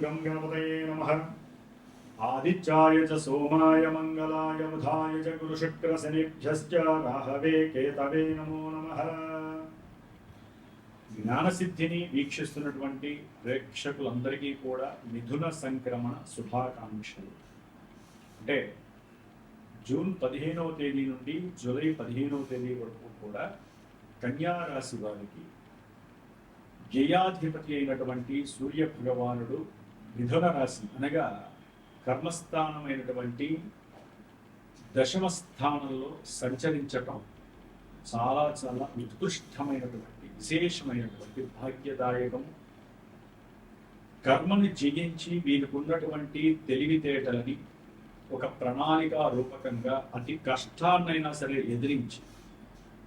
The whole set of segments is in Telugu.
गं गणपतये नमः। आदित्याय च सोमाय मंगलाय बुधाय च गुरुशुक्रशनिभ्यश्च राहवे केतवे नमो नमः। జ్ఞానసిద్ధిని వీక్షిస్తున్నటువంటి ప్రేక్షకులందరికీ కూడా మిథున సంక్రమణ శుభాకాంక్షలు. అంటే జూన్ 15వ తేదీ నుండి జూలై 15వ తేదీ వరకు కూడా కన్యా రాశి వారికి వ్యయాధిపతి అయినటువంటి సూర్య భగవానుడు మిథున రాశి అనగా కర్మస్థానమైనటువంటి దశమ స్థానంలో సంచరించటం చాలా చాలా ఉత్కృష్టమైనటువంటి విశేషమైనటువంటి భాగ్యదాయకం. కర్మని జయించి వీరికి ఉన్నటువంటి తెలివితేటలని ఒక ప్రణాళిక రూపకంగా అతి కష్టాన్నైనా సరే ఎదిరించి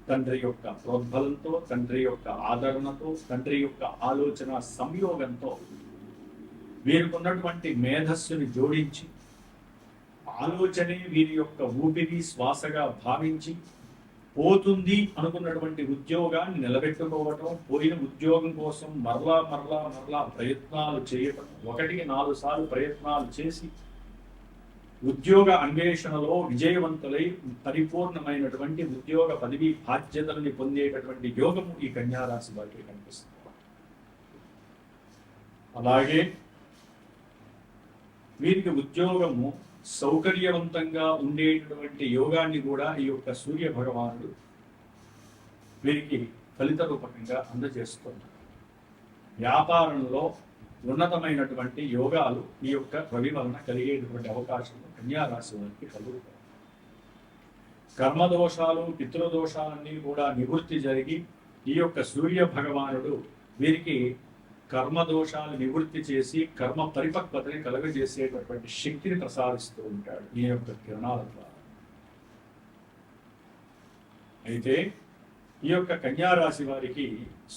తండ్రి యొక్క ప్రోద్బలంతో, తండ్రి యొక్క ఆదరణతో, తండ్రి యొక్క ఆలోచన సంయోగంతో వీరికి ఉన్నటువంటి మేధస్సుని జోడించి ఆలోచనే వీరి యొక్క ఊపిరి శ్వాసగా భావించి పోతుంది అనుకున్నటువంటి ఉద్యోగాన్ని నిలబెట్టుకోవటం, పోయిన ఉద్యోగం కోసం మరలా మరలా మరలా ప్రయత్నాలు చేయటం, 1-4 సార్లు ప్రయత్నాలు చేసి ఉద్యోగ అన్వేషణలో విజయవంతులై పరిపూర్ణమైనటువంటి ఉద్యోగ పదవి బాధ్యతల్ని పొందేటటువంటి యోగము ఈ కన్యారాశి వారికి కనిపిస్తుంది. అలాగే వీరికి ఉద్యోగము సౌకర్యవంతంగా ఉండేటటువంటి యోగాన్ని కూడా ఈ యొక్క సూర్య భగవానుడు వీరికి ఫలిత రూపకంగా అందజేస్తున్నారు. వ్యాపారంలో ఉన్నతమైనటువంటి యోగాలు ఈ యొక్క రవి వలన కలిగేటువంటి అవకాశం కన్యారాశి వారికి కలుగుతాయి. కర్మదోషాలు, పితృదోషాలన్నీ కూడా నివృత్తి జరిగి ఈ యొక్క సూర్య భగవానుడు వీరికి కర్మదోషాలు నివృత్తి చేసి కర్మ పరిపక్వతని కలుగజేసేటటువంటి శక్తిని ప్రసాదిస్తూ ఉంటాడు ఈ యొక్క కిరణాల ద్వారా. అయితే ఈ యొక్క కన్యారాశి వారికి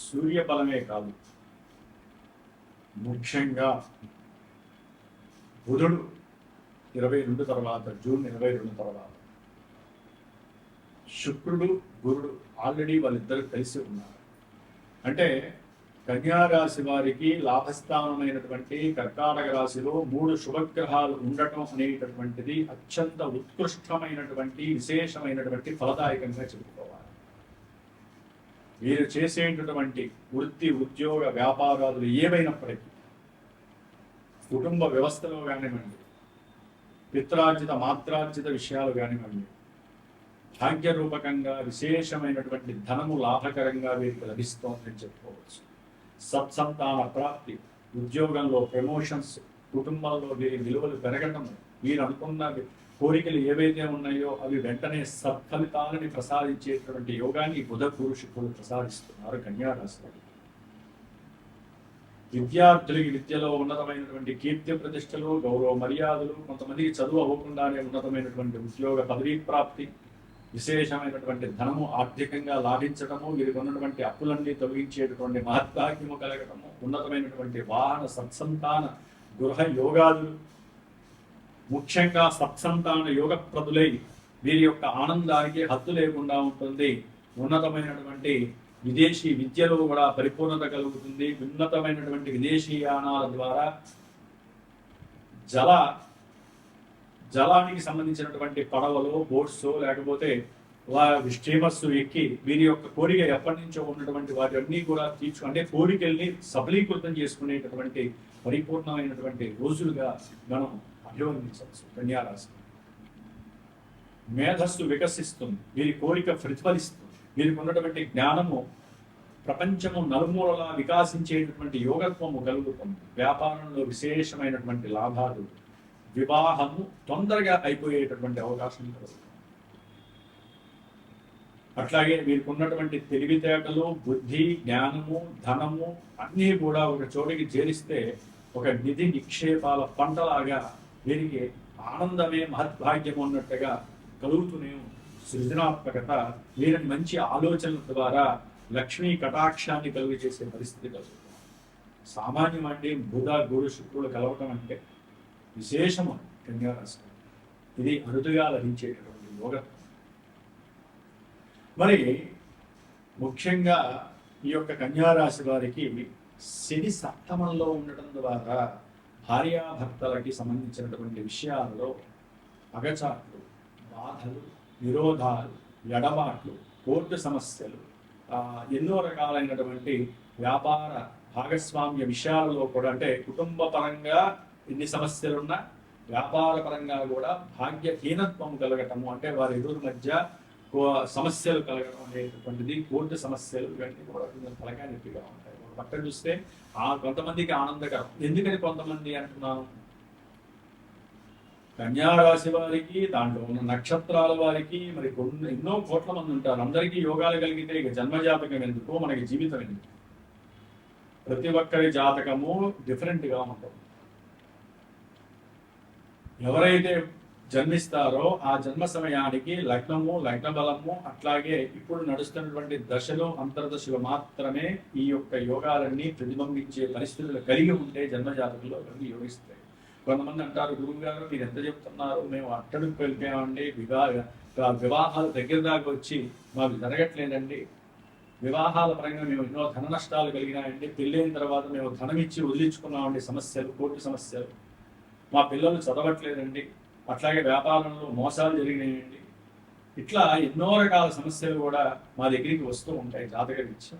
సూర్య బలమే కాదు, ముఖ్యంగా బుధుడు 22 తర్వాత, జూన్ 22 తర్వాత శుక్రుడు, గురుడు ఆల్రెడీ వాళ్ళిద్దరు కలిసి ఉన్నారు. అంటే కన్యారాశి వారికి లాభస్థానమైనటువంటి కర్కాటక రాశిలో 3 శుభగ్రహాలు ఉండటం అనేటటువంటిది అత్యంత ఉత్కృష్టమైనటువంటి విశేషమైనటువంటి ఫలదాయకంగా చెప్పుకోవాలి. వీరు చేసేటటువంటి వృత్తి, ఉద్యోగ, వ్యాపారాలు ఏవైనప్పటికీ, కుటుంబ వ్యవస్థలో కానివ్వండి, పిత్రార్జిత మాత్రార్జిత విషయాలు కానివ్వండి, భాగ్యరూపకంగా విశేషమైనటువంటి ధనము లాభకరంగా వీరికి లభిస్తోందని చెప్పుకోవచ్చు. సత్సంతాన ప్రాప్తి, ఉద్యోగంలో ప్రమోషన్స్, కుటుంబంలో వీరి విలువలు పెరగటం, వీరు అనుకున్న కోరికలు ఏవైతే ఉన్నాయో అవి వెంటనే సత్ఫలితాలని ప్రసాదించేటువంటి యోగాన్ని బుధ గురు శుక్రులు ప్రసాదిస్తున్నారు కన్యారాశి వారికి. విద్యార్థులకి విద్యలో ఉన్నతమైనటువంటి కీర్తి ప్రతిష్టలు, గౌరవ మర్యాదలు, కొంతమందికి చదువు అవ్వకుండానే ఉన్నతమైనటువంటి ఉద్యోగ పదవీ ప్రాప్తి, విశేషమైనటువంటి ధనము ఆర్థికంగా లాభించడము, వీరికి ఉన్నటువంటి అప్పులన్నీ తొలగించేటటువంటి మహద్భాగ్యము కలగటము, ఉన్నతమైనటువంటి వాహన సత్సంతాన గృహ యోగాదులు, ముఖ్యంగా సత్సంతాన యోగప్రదులై వీరి యొక్క ఆనందానికి హద్దు లేకుండా ఉంటుంది. ఉన్నతమైనటువంటి విదేశీ విద్యలో కూడా పరిపూర్ణత కలుగుతుంది. ఉన్నతమైనటువంటి విదేశీయానాల ద్వారా జలానికి సంబంధించినటువంటి పడవలు, బోట్స్, లేకపోతే స్టీమర్స్ ఎక్కి వీరి యొక్క కోరిక ఎప్పటి నుంచో ఉన్నటువంటి వాటి అన్నీ కూడా అంటే కోరికల్ని సఫలీకృతం చేసుకునేటటువంటి పరిపూర్ణమైనటువంటి రోజులుగా మనం అభివర్ణించవచ్చు. కన్యారాశి మేధస్సు వికసిస్తుంది, వీరి కోరిక ప్రతిఫలిస్తుంది, వీరికి ఉన్నటువంటి జ్ఞానము ప్రపంచము నలుమూలలా వికాసించేటటువంటి యోగత్వము కలుగుతుంది. వ్యాపారంలో విశేషమైనటువంటి లాభాలు, వివాహము తొందరగా అయిపోయేటటువంటి అవకాశం కలుగుతుంది. అట్లాగే వీరికి ఉన్నటువంటి తెలివితేటలు, బుద్ధి, జ్ఞానము, ధనము అన్నీ కూడా ఒక చోటికి చేరిస్తే ఒక నిధి నిక్షేపాల పంటలాగా వీరికి ఆనందమే మహద్భాగ్యం ఉన్నట్టుగా కలుగుతూనే సృజనాత్మకత, వీరిని మంచి ఆలోచనల ద్వారా లక్ష్మీ కటాక్షాన్ని కలుగు చేసే పరిస్థితి కలుగుతుంది. సామాన్యం అంటే బుధ గురు శుక్రులు కలవటం అంటే విశేషము కన్యారాశి. ఇది అరుదుగా లభించేటటువంటి యోగం. మరి ముఖ్యంగా ఈ యొక్క కన్యారాశి వారికి శని సప్తమంలో ఉండటం ద్వారా భార్యాభర్తలకి సంబంధించినటువంటి విషయాలలో అగచాట్లు, బాధలు, విరోధాలు, ఎడబాట్లు, కోర్టు సమస్యలు, ఎన్నో రకాలైనటువంటి వ్యాపార భాగస్వామ్య విషయాలలో కూడా, అంటే కుటుంబ పరంగా ఎన్ని సమస్యలున్నా వ్యాపార పరంగా కూడా భాగ్యహీనత్వం కలగటము, అంటే వారి ఇరువురి మధ్య సమస్యలు కలగడం అనేటటువంటిది, కోర్టు సమస్యలు, ఇవన్నీ కూడా కొంచెం తలకాయ నొప్పిగా ఉంటాయి. ఒక పక్కన చూస్తే కొంతమందికి ఆనందకరం. ఎందుకని కొంతమంది అంటున్నాను, కన్యారాశి వారికి, దాంట్లో ఉన్న నక్షత్రాల వారికి, మరి ఎన్నో కోట్ల మంది ఉంటారు. అందరికీ యోగాలు కలిగితే ఇక జన్మజాతకం ఎందుకు, మనకి జీవితం ఎందుకు? ప్రతి ఒక్కరి జాతకము డిఫరెంట్గా ఉంటుంది. ఎవరైతే జన్మిస్తారో ఆ జన్మ సమయానికి లగ్నము, లగ్న బలము, అట్లాగే ఇప్పుడు నడుస్తున్నటువంటి దశలు, అంతర్దశలు మాత్రమే ఈ యొక్క యోగాలన్నీ ప్రతిబింబించే పరిస్థితులు కలిగి ఉంటే జన్మజాతకంలో ఇవన్నీ యోగిస్తాయి. కొంతమంది అంటారు, గురువు గారు మీరు ఎంత చెప్తున్నారు, మేము అట్టడుకు వెళ్ళిపోయామండి, వివాహాలు దగ్గర దాకా వచ్చి మాకు జరగట్లేదండి, వివాహాల పరంగా మేము ఎన్నో ధన నష్టాలు కలిగినాయండి, పెళ్ళైన తర్వాత మేము ధనం ఇచ్చి వదిలించుకున్నామండి, సమస్యలు, కోర్టు సమస్యలు, మా పిల్లలు చదవట్లేదండి, అట్లాగే వ్యాపారంలో మోసాలు జరిగినాయండి, ఇట్లా ఎన్నో రకాల సమస్యలు కూడా మా దగ్గరికి వస్తూ ఉంటాయి జాతకరీత్యా.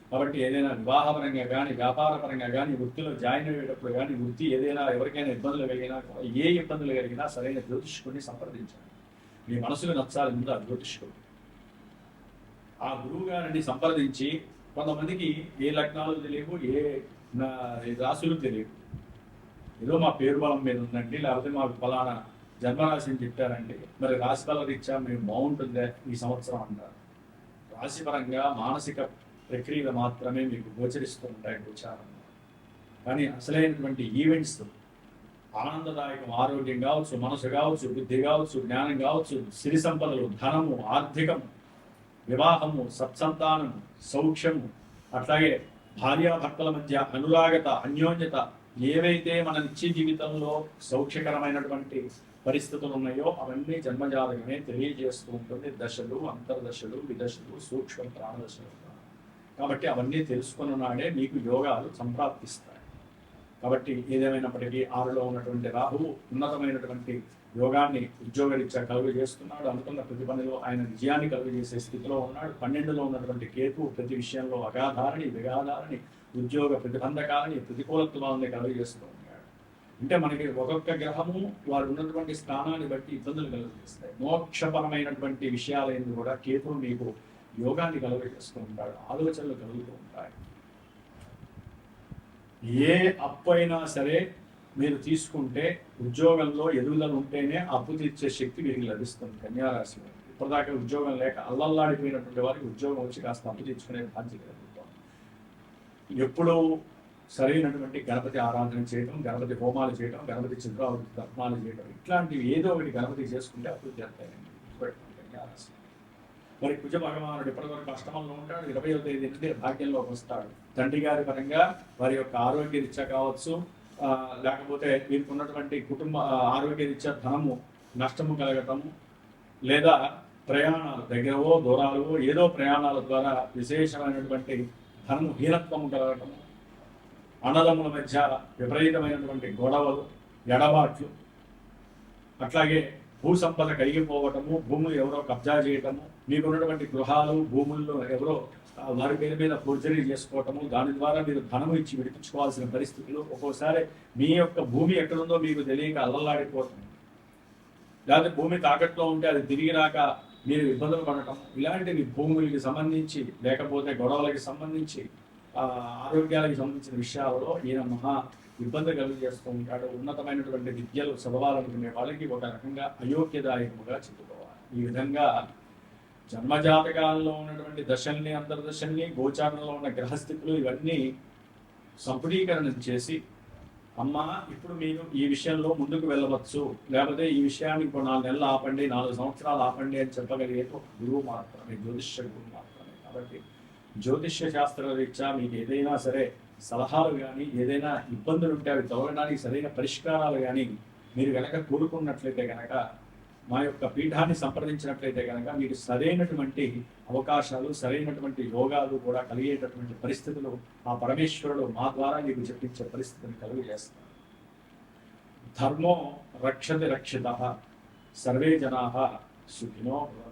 కాబట్టి ఏదైనా వివాహపరంగా కానీ, వ్యాపారపరంగా కానీ, వృత్తిలో జాయిన్ అయ్యేటప్పుడు కానీ, వృత్తి ఏదైనా ఎవరికైనా ఇబ్బందులు కలిగినా, ఏ ఇబ్బందులు కలిగినా సరైన జ్యోతిష్కుడిని సంప్రదించాలి. మీ మనసుకు నచ్చాలి ముందు ఆ జ్యోతిష్కుడు. ఆ గురువు గారిని సంప్రదించి, కొంతమందికి ఏ లగ్నాలు తెలియవు, ఏ రాశులు తెలియవు, ఏదో మా పేరు బలం మీద ఉందండి, లేకపోతే మాకు ఫలానా జన్మరాశిని చెప్పారండి, మరి రాశి బల రీత్యా మేము బాగుంటుందే ఈ సంవత్సరం అంటారు. రాశిపరంగా మానసిక ప్రక్రియలు మాత్రమే మీకు గోచరిస్తూ ఉంటాయి గోచారంలో. కానీ అసలైనటువంటి ఈవెంట్స్, ఆనందదాయకం, ఆరోగ్యం కావచ్చు, మనసు కావచ్చు, బుద్ధి కావచ్చు, జ్ఞానం కావచ్చు, సిరి సంపదలు, ధనము, ఆర్థికము, వివాహము, సత్సంతానము, సౌఖ్యము, అట్లాగే భార్యాభర్తల మధ్య అనురాగత, అన్యోన్యత, ఏవైతే మన నిత్య జీవితంలో సౌఖ్యకరమైనటువంటి పరిస్థితులు ఉన్నాయో అవన్నీ జన్మజాతకమే తెలియజేస్తూ ఉంటుంది. దశలు, అంతర్దశలు, విదశలు, సూక్ష్మ ప్రాణదశలు. కాబట్టి అవన్నీ తెలుసుకున్న నాడే మీకు యోగాలు సంప్రాప్తిస్తాయి. కాబట్టి ఏదేమైనప్పటికీ 6లో ఉన్నటువంటి రాహువు ఉన్నతమైనటువంటి యోగాన్ని ఉద్యోగరీత్యా కలుగజేస్తున్నాడు. అనుకున్న ప్రతి పనిలో ఆయన విజయాన్ని కలుగజేసే స్థితిలో ఉన్నాడు. 12లో ఉన్నటువంటి కేతువు ప్రతి విషయంలో అగాధారని, విగాధారని, ఉద్యోగ ప్రతిబంధకాలని, ప్రతికూలత్వాలని కలుగజేస్తూ ఉన్నాడు. అంటే మనకి ఒక్కొక్క గ్రహము వారు ఉన్నటువంటి స్థానాన్ని బట్టి ఇబ్బందులు కలుగజేస్తాయి. మోక్షపరమైనటువంటి విషయాలైంది కూడా కేతువు మీకు యోగాన్ని కలుగజేస్తూ ఉంటాడు, ఆలోచనలు కలుగుతూ ఉంటాయి. ఏ అప్పు అయినా సరే మీరు తీసుకుంటే ఉద్యోగంలో ఎదుగుదల ఉంటేనే అప్పు తీర్చే శక్తి వీరికి లభిస్తుంది. కన్యారాశి వారికి ఇప్పటిదాకా ఉద్యోగం లేక అల్లల్లాడిపోయినటువంటి వారికి ఉద్యోగం వచ్చి కాస్త అప్పు తీర్చుకునే బాధ్యత కలుగుతాం. ఎప్పుడూ సరైనటువంటి గణపతి ఆరాధన చేయడం, గణపతి హోమాలు చేయడం, గణపతి చిత్రావృతి తర్పణాలు చేయడం, ఇట్లాంటివి ఏదో ఒకటి గణపతి చేసుకుంటే అప్పులు చేస్తాయండి. కన్యారాశి మరి కుజ భగవానుడు ఇప్పటివరకు అష్టమంలో ఉంటాడు. 20వ తేదీ నుండి భాగ్యంలోకి వస్తాడు. తండ్రి గారి పరంగా వారి యొక్క ఆరోగ్య రీత్యా కావచ్చు, లేకపోతే వీరికి ఉన్నటువంటి కుటుంబ ఆరోగ్య రీత్యా ధనము నష్టము కలగటము, లేదా ప్రయాణాలు, దగ్గరవో దూరాలవో ఏదో ప్రయాణాల ద్వారా విశేషమైనటువంటి ధనము హీనత్వము కలగటము, అన్నదమ్ముల మధ్య విపరీతమైనటువంటి గొడవలు, ఎడబాట్లు, అట్లాగే భూ సంపద కరిగిపోవటము, భూములు ఎవరో కబ్జా చేయటము, మీకున్నటువంటి గృహాలు, భూముల్లో ఎవరో వారి పేరు మీద ఫోర్జరీ చేసుకోవటము, దాని ద్వారా మీరు ధనము ఇచ్చి విడిపించుకోవాల్సిన పరిస్థితులు, ఒక్కోసారి మీ యొక్క భూమి ఎక్కడుందో మీకు తెలియక అల్లల్లాడిపోవటం, లేకపోతే భూమి తాకట్లో ఉంటే అది తిరిగి రాక మీరు ఇబ్బందులు పడటం, ఇలాంటివి భూములకి సంబంధించి, లేకపోతే గొడవలకి సంబంధించి, ఆరోగ్యాలకు సంబంధించిన విషయాలలో ఈయన మహా ఇబ్బంది కలుగజేస్తూ ఉంటాడు. ఉన్నతమైనటువంటి విద్యలు చదవాలనుకునే వాళ్ళకి ఒక రకంగా అయోగ్యదాయకముగా చెప్పుకోవాలి. ఈ విధంగా జన్మజాతకాలలో ఉన్నటువంటి దశల్ని, అంతర్దశల్ని, గోచారంలో ఉన్న గ్రహస్థితులు ఇవన్నీ సంపుటీకరణం చేసి, అమ్మ ఇప్పుడు మీరు ఈ విషయంలో ముందుకు వెళ్ళవచ్చు, లేకపోతే ఈ విషయాన్ని ఇప్పుడు 4 నెలలు ఆపండి, 4 సంవత్సరాలు ఆపండి అని చెప్పగలిగే ఒక గురువు మాత్రమే, జ్యోతిష్య గురువు మాత్రమే. కాబట్టి జ్యోతిష్య శాస్త్ర రీత్యా మీకు ఏదైనా సరే సలహాలు కానీ, ఏదైనా ఇబ్బందులు ఉంటే అవి తొలగడానికి సరైన పరిష్కారాలు కానీ మీరు కనుక కోరుకున్నట్లయితే కనుక, మా యొక్క పీఠాన్ని సంప్రదించినట్లయితే కనుక మీకు సరైనటువంటి అవకాశాలు, సరైనటువంటి యోగాలు కూడా కలిగేటటువంటి పరిస్థితులు ఆ పరమేశ్వరుడు మా ద్వారా మీకు చెప్పించే పరిస్థితిని కలుగజేస్తారు. ధర్మో రక్షతి రక్షితః. సర్వే జనాః సుఖినో భవంతు.